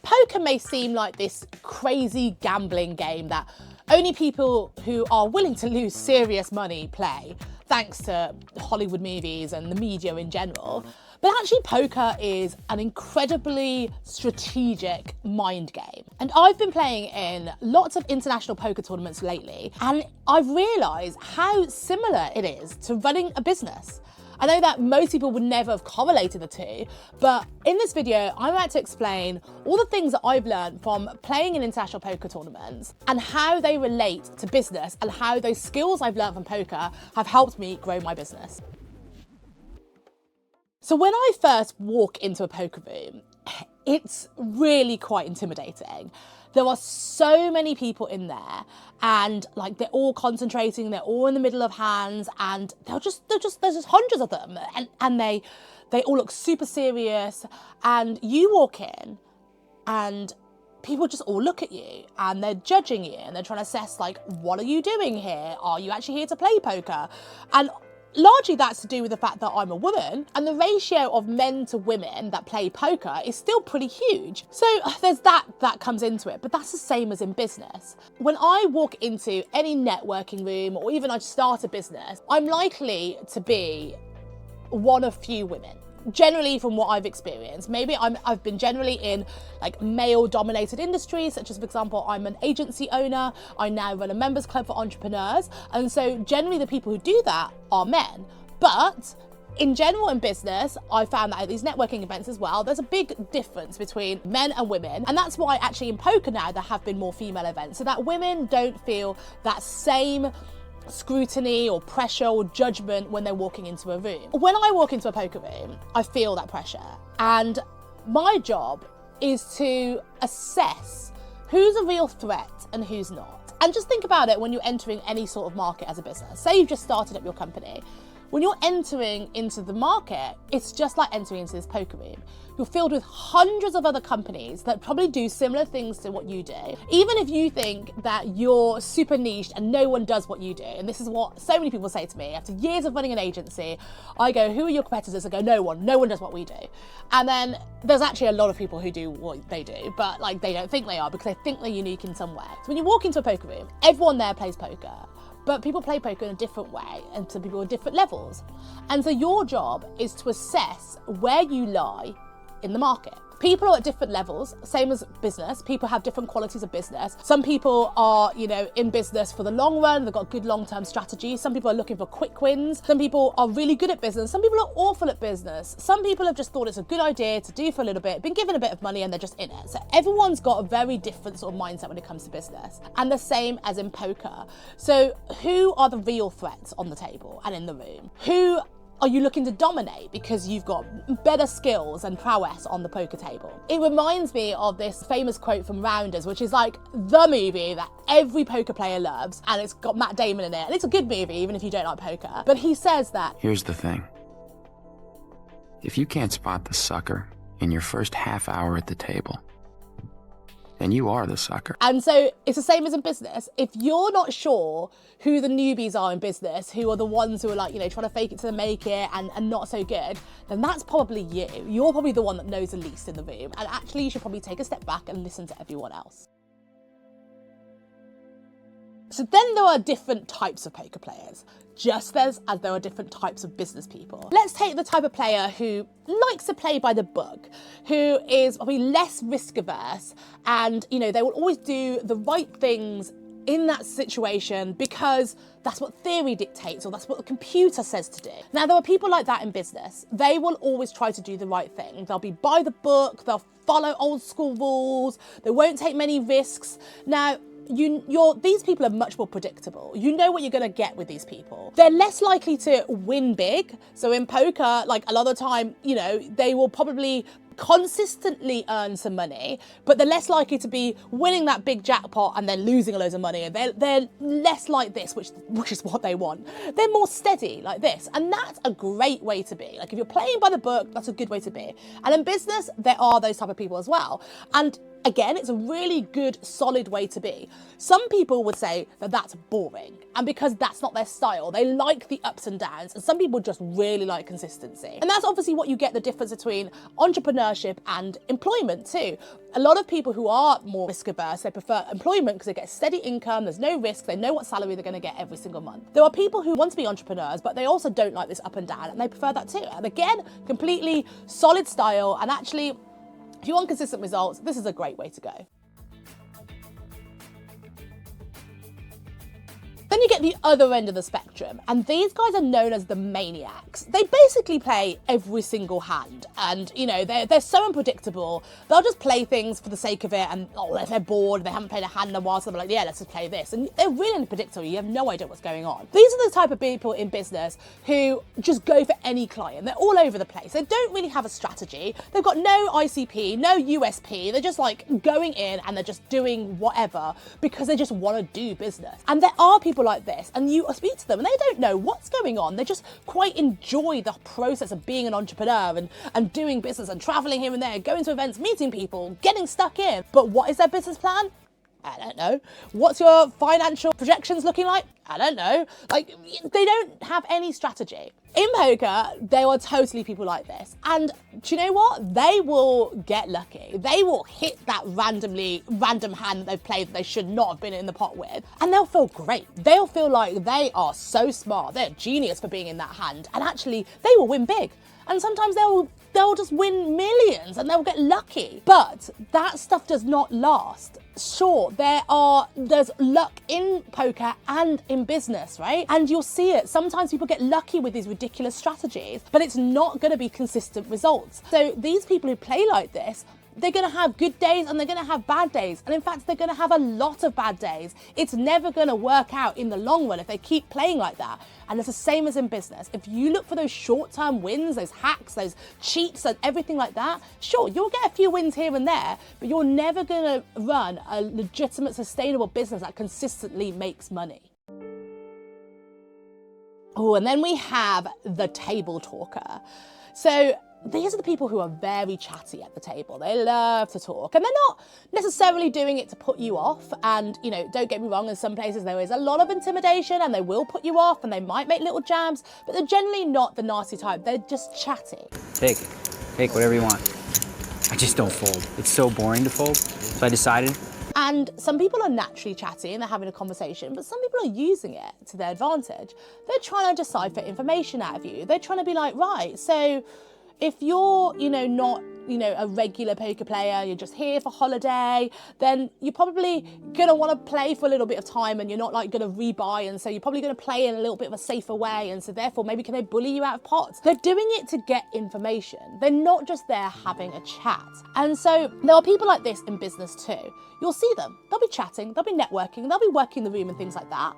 poker may seem like this crazy gambling game that only people who are willing to lose serious money play, thanks to Hollywood movies and the media in general. But actually poker is an incredibly strategic mind game. And I've been playing in lots of international poker tournaments lately, and I've realised how similar it is to running a business. I know that most people would never have correlated the two, but in this video, I'm about to explain all the things that I've learned from playing in international poker tournaments and how they relate to business and how those skills I've learned from poker have helped me grow my business. So when I first walk into a poker room, it's really quite intimidating. There are so many people in there, and like they're all concentrating, they're all in the middle of hands, and there's just hundreds of them, and they all look super serious. And you walk in and people just all look at you and they're judging you and they're trying to assess, like, what are you doing here? Are you actually here to play poker? And largely that's to do with the fact that I'm a woman, and the ratio of men to women that play poker is still pretty huge. So there's that comes into it, but that's the same as in business. When I walk into any networking room, or even I start a business, I'm likely to be one of few women. Generally, from what I've experienced, maybe I've been generally in like male-dominated industries, such as, for example, I'm an agency owner. I now run a members club for entrepreneurs, and so generally the people who do that are men. But in general, in business, I found that at these networking events as well, there's a big difference between men and women, and that's why actually in poker now there have been more female events, so that women don't feel that same scrutiny or pressure or judgment when they're walking into a room. When I walk into a poker room, I feel that pressure, and my job is to assess who's a real threat and who's not. And just think about it when you're entering any sort of market as a business. Say you've just started up your company. When you're entering into the market, it's just like entering into this poker room. You're filled with hundreds of other companies that probably do similar things to what you do. Even if you think that you're super niched and no one does what you do, and this is what so many people say to me, after years of running an agency, I go, who are your competitors? I go, no one does what we do. And then there's actually a lot of people who do what they do, but like they don't think they are because they think they're unique in some way. So when you walk into a poker room, everyone there plays poker. But people play poker in a different way, and some people at different levels. And so your job is to assess where you lie in the market. People are at different levels, same as business. People have different qualities of business. Some people are, in business for the long run. They've got good long-term strategies. Some people are looking for quick wins. Some people are really good at business. Some people are awful at business. Some people have just thought it's a good idea to do for a little bit, been given a bit of money, and they're just in it. So everyone's got a very different sort of mindset when it comes to business. And the same as in poker. So who are the real threats on the table and in the room? Who are you looking to dominate because you've got better skills and prowess on the poker table? It reminds me of this famous quote from Rounders, which is like the movie that every poker player loves, and it's got Matt Damon in it, and it's a good movie even if you don't like poker. But he says that, here's the thing. If you can't spot the sucker in your first half hour at the table, then you are the sucker. And so it's the same as in business. If you're not sure who the newbies are in business, who are the ones who are like, trying to fake it to make it and not so good, then that's probably you. You're probably the one that knows the least in the room. And actually you should probably take a step back and listen to everyone else. So then there are different types of poker players, just as there are different types of business people. Let's take the type of player who likes to play by the book, who is probably less risk averse, and they will always do the right things in that situation because that's what theory dictates, or that's what the computer says to do. Now, there are people like that in business. They will always try to do the right thing. They'll be by the book, they'll follow old school rules, they won't take many risks. Now, these people are much more predictable. You know what you're going to get with these people. They're less likely to win big. So in poker, like a lot of the time, they will probably consistently earn some money, but they're less likely to be winning that big jackpot and then losing a load of money. They're less like this, which is what they want. They're more steady like this, and that's a great way to be. Like if you're playing by the book, that's a good way to be. And in business, there are those type of people as well. And Again, it's a really good, solid way to be. Some people would say that that's boring, and because that's not their style, they like the ups and downs, and some people just really like consistency. And that's obviously what you get the difference between entrepreneurship and employment too. A lot of people who are more risk averse, they prefer employment because they get a steady income, there's no risk, they know what salary they're going to get every single month. There are people who want to be entrepreneurs, but they also don't like this up and down, and they prefer that too. And again, completely solid style, and actually, if you want consistent results, this is a great way to go. Then you get the other end of the spectrum, and these guys are known as the maniacs. They basically play every single hand, and you know, they're so unpredictable. They'll just play things for the sake of it, and if they're bored, they haven't played a hand in a while, so they're like, yeah, let's just play this. And they're really unpredictable. You have no idea what's going on. These are the type of people in business who just go for any client. They're all over the place. They don't really have a strategy. They've got no ICP, no USP. They're just like going in and they're just doing whatever because they just want to do business. And there are people like this, and you speak to them and they don't know what's going on. They just quite enjoy the process of being an entrepreneur and doing business and traveling here and there, going to events, meeting people, getting stuck in. But what is their business plan? I don't know. What's your financial projections looking like? I don't know. Like, they don't have any strategy. In poker, there are totally people like this. And do you know what? They will get lucky. They will hit that random hand that they've played that they should not have been in the pot with. And they'll feel great. They'll feel like they are so smart. They're a genius for being in that hand. And actually, they will win big. And sometimes they'll just win millions and they'll get lucky. But that stuff does not last. Sure, there's luck in poker and in business, right? And you'll see it. Sometimes people get lucky with these ridiculous strategies, but it's not going to be consistent results. So these people who play like this, they're going to have good days and they're going to have bad days. And in fact, they're going to have a lot of bad days. It's never going to work out in the long run if they keep playing like that. And it's the same as in business. If you look for those short-term wins, those hacks, those cheats and everything like that, sure, you'll get a few wins here and there, but you're never going to run a legitimate, sustainable business that consistently makes money. Oh, and then we have the table talker. So these are the people who are very chatty at the table. They love to talk, and they're not necessarily doing it to put you off. And, you know, don't get me wrong, in some places there is a lot of intimidation and they will put you off and they might make little jabs, but they're generally not the nasty type. They're just chatty. Take it. Take whatever you want. I just don't fold. It's so boring to fold, so I decided. And some people are naturally chatty and they're having a conversation, but some people are using it to their advantage. They're trying to decipher information out of you. They're trying to be like, right, so if you're, not, a regular poker player, you're just here for holiday, then you're probably going to want to play for a little bit of time and you're not like going to rebuy. And so you're probably going to play in a little bit of a safer way. And so therefore, maybe can they bully you out of pots? They're doing it to get information. They're not just there having a chat. And so there are people like this in business too. You'll see them. They'll be chatting, they'll be networking, they'll be working the room and things like that.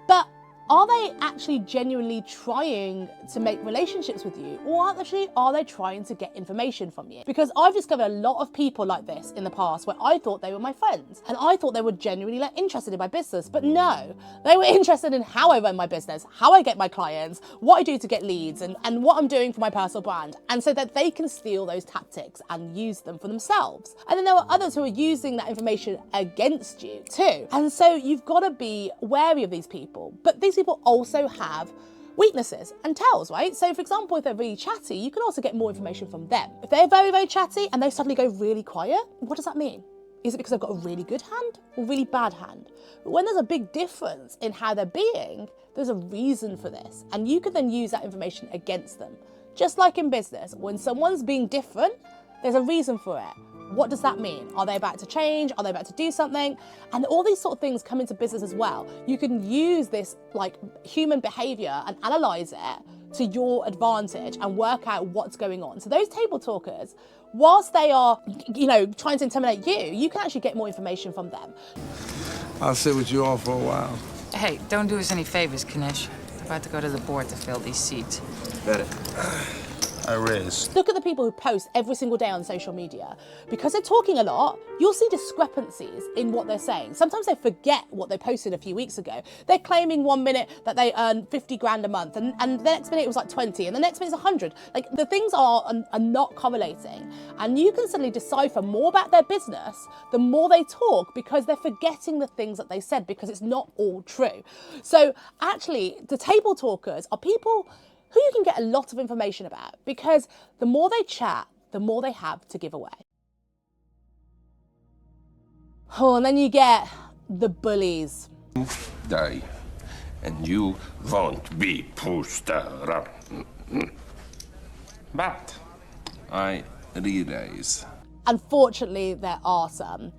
But are they actually genuinely trying to make relationships with you? Or actually, are they trying to get information from you? Because I've discovered a lot of people like this in the past where I thought they were my friends and I thought they were genuinely interested in my business, but no, they were interested in how I run my business, how I get my clients, what I do to get leads and what I'm doing for my personal brand. And so that they can steal those tactics and use them for themselves. And then there are others who are using that information against you too. And so you've got to be wary of these people. But these people also have weaknesses and tells, right? So for example, if they're really chatty, you can also get more information from them. If they're very, very chatty and they suddenly go really quiet, what does that mean? Is it because they've got a really good hand or really bad hand? But when there's a big difference in how they're being, there's a reason for this. And you can then use that information against them. Just like in business, when someone's being different, there's a reason for it. What does that mean? Are they about to change? Are they about to do something? And all these sort of things come into business as well. You can use this like human behavior and analyze it to your advantage and work out what's going on. So those table talkers, whilst they are, trying to intimidate you, you can actually get more information from them. I'll sit with you all for a while. Hey, don't do us any favors, Kanish. I'm about to go to the board to fill these seats. Got it. erase. Look at the people who post every single day on social media. Because they're talking a lot, you'll see discrepancies in what they're saying. Sometimes they forget what they posted a few weeks ago. They're claiming 1 minute that they earn 50 grand a month, and the next minute it was like 20, and the next minute it's 100. Like, the things are not correlating. And you can suddenly decipher more about their business the more they talk, because they're forgetting the things that they said, because it's not all true. So actually, the table talkers are people who you can get a lot of information about, because the more they chat, the more they have to give away. Oh, and then you get the bullies. Die, and you won't be pushed around. But I realize. Unfortunately, there are some.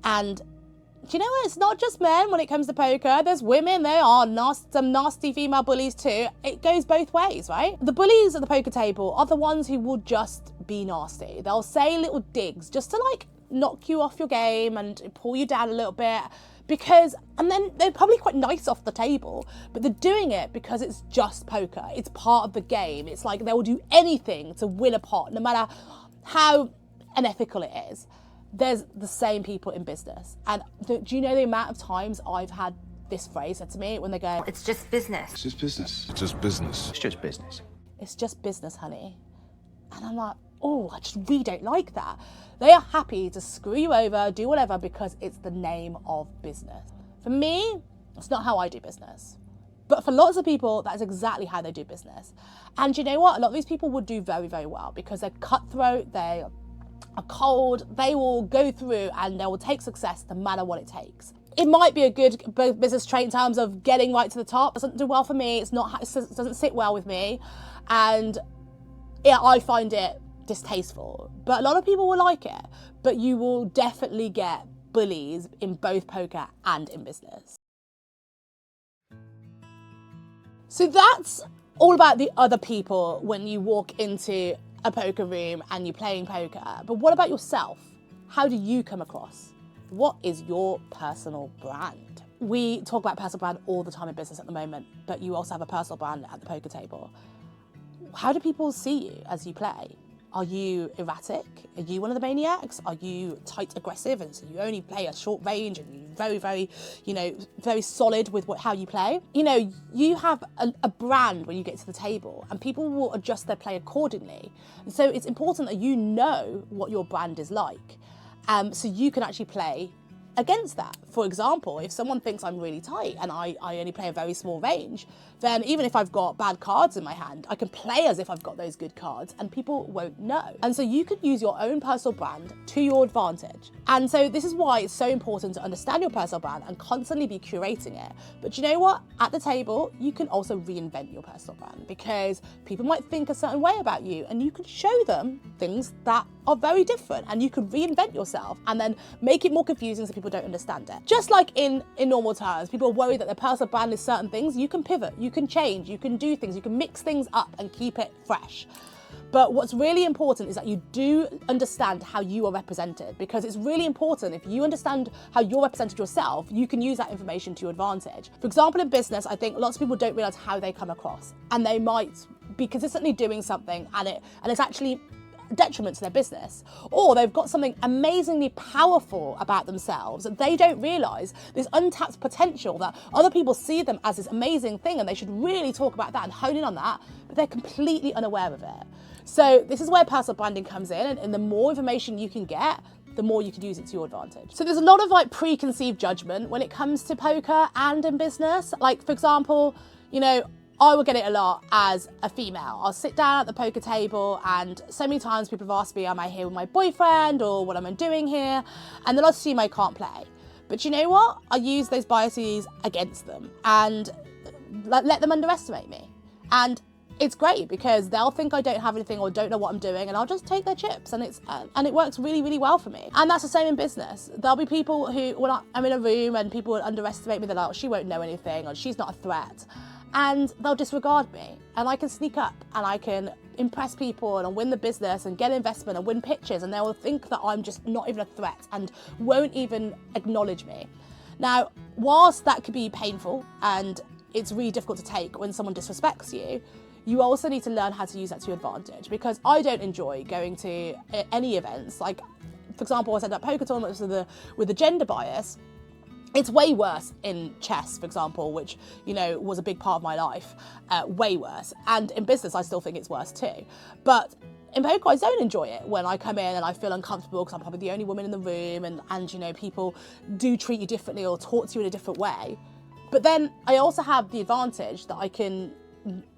And do you know what? It's not just men when it comes to poker. There's women. There are some nasty female bullies too. It goes both ways, right? The bullies at the poker table are the ones who will just be nasty. They'll say little digs just to like knock you off your game and pull you down a little bit, and then they're probably quite nice off the table, but they're doing it because it's just poker. It's part of the game. It's like they will do anything to win a pot, no matter how unethical it is. There's the same people in business. And do you know the amount of times I've had this phrase said to me when they go, "It's just business. It's just business. It's just business. It's just business. It's just business, honey." And I'm like, oh, I just really don't like that. They are happy to screw you over, do whatever, because it's the name of business. For me, it's not how I do business. But for lots of people, that's exactly how they do business. And you know what? A lot of these people would do very, very well, because they're cutthroat, they are cold, they will go through and they will take success no matter what it takes. It might be a good business trait in terms of getting right to the top. It doesn't do well for me. It doesn't sit well with me. And yeah, I find it distasteful. But a lot of people will like it. But you will definitely get bullies in both poker and in business. So that's all about the other people when you walk into a poker room and you're playing poker. But what about yourself? How do you come across? What is your personal brand? We talk about personal brand all the time in business at the moment, but you also have a personal brand at the poker table. How do people see you as you play? Are you erratic? Are you one of the maniacs? Are you tight aggressive and so you only play a short range and you're very, very, very solid with how you play? You have a brand when you get to the table, and people will adjust their play accordingly. And so it's important that you know what your brand is like, so you can actually play against that. For example, if someone thinks I'm really tight and I only play a very small range, then even if I've got bad cards in my hand, I can play as if I've got those good cards and people won't know. And so you could use your own personal brand to your advantage. And so this is why it's so important to understand your personal brand and constantly be curating it. But you know what? At the table, you can also reinvent your personal brand, because people might think a certain way about you and you can show them things that are very different, and you can reinvent yourself and then make it more confusing so people don't understand it. Just like in normal times, people are worried that their personal brand is certain things. You can pivot, you can change, you can do things, you can mix things up and keep it fresh. But what's really important is that you do understand how you are represented, because it's really important. If you understand how you're represented yourself, you can use that information to your advantage. For example, in business, I think lots of people don't realize how they come across, and they might be consistently doing something and it's actually detriment to their business, or they've got something amazingly powerful about themselves that they don't realize, this untapped potential that other people see them as this amazing thing, and they should really talk about that and hone in on that, but they're completely unaware of it. So this is where personal branding comes in, and the more information you can get, the more you can use it to your advantage. So there's a lot of preconceived judgment when it comes to poker and in business. Like, for example, I will get it a lot as a female. I'll sit down at the poker table, and so many times people have asked me, am I here with my boyfriend, or what am I doing here? And they'll assume I can't play. But you know what? I use those biases against them and let them underestimate me. And it's great, because they'll think I don't have anything or don't know what I'm doing, and I'll just take their chips, and it works really, really well for me. And that's the same in business. There'll be people who, when I'm in a room and people will underestimate me, they're like, oh, she won't know anything, or she's not a threat. And they'll disregard me, and I can sneak up and I can impress people and win the business and get investment and win pitches, and they will think that I'm just not even a threat and won't even acknowledge me. Now, whilst that could be painful and it's really difficult to take when someone disrespects you, you also need to learn how to use that to your advantage, because I don't enjoy going to any events. Like, for example, I said at poker tournaments with the gender bias. It's way worse in chess, for example, which, you know, was a big part of my life, way worse. And in business, I still think it's worse too. But in poker, I don't enjoy it when I come in and I feel uncomfortable because I'm probably the only woman in the room, and you know, people do treat you differently or talk to you in a different way. But then I also have the advantage that I can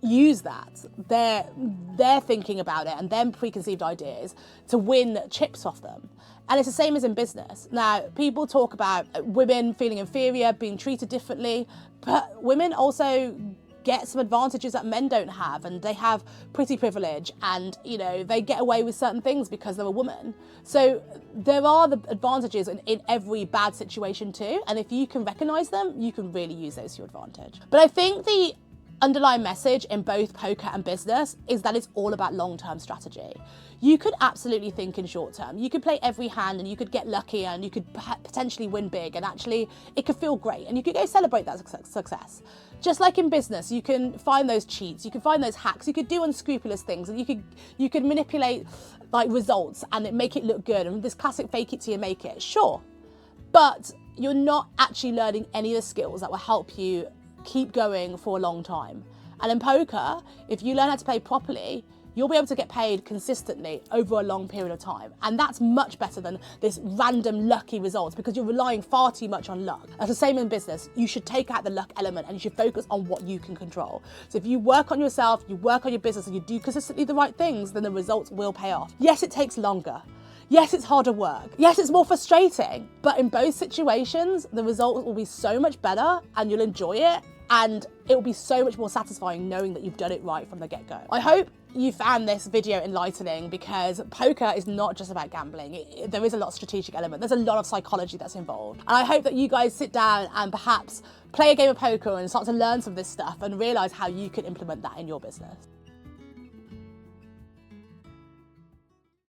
use that, their thinking about it and their preconceived ideas, to win chips off them. And it's the same as in business. Now, people talk about women feeling inferior, being treated differently, but women also get some advantages that men don't have, and they have pretty privilege, and you know, they get away with certain things because they're a woman. So there are the advantages in every bad situation too, and if you can recognise them, you can really use those to your advantage. But I think the underlying message in both poker and business is that it's all about long-term strategy. You could absolutely think in short term. You could play every hand and you could get lucky and you could potentially win big, and actually it could feel great and you could go celebrate that success. Just like in business, you can find those cheats, you can find those hacks, you could do unscrupulous things, and you could manipulate like results and make it look good, and this classic fake it till you make it, sure. But you're not actually learning any of the skills that will help you keep going for a long time. And in poker, if you learn how to play properly, you'll be able to get paid consistently over a long period of time. And that's much better than this random lucky results, because you're relying far too much on luck. That's the same in business. You should take out the luck element and you should focus on what you can control. So if you work on yourself, you work on your business, and you do consistently the right things, then the results will pay off. Yes, it takes longer. Yes, it's harder work. Yes, it's more frustrating. But in both situations, the results will be so much better and you'll enjoy it, and it will be so much more satisfying knowing that you've done it right from the get-go. I hope you found this video enlightening, because poker is not just about gambling. There is a lot of strategic element. There's a lot of psychology that's involved. And I hope that you guys sit down and perhaps play a game of poker and start to learn some of this stuff and realise how you can implement that in your business.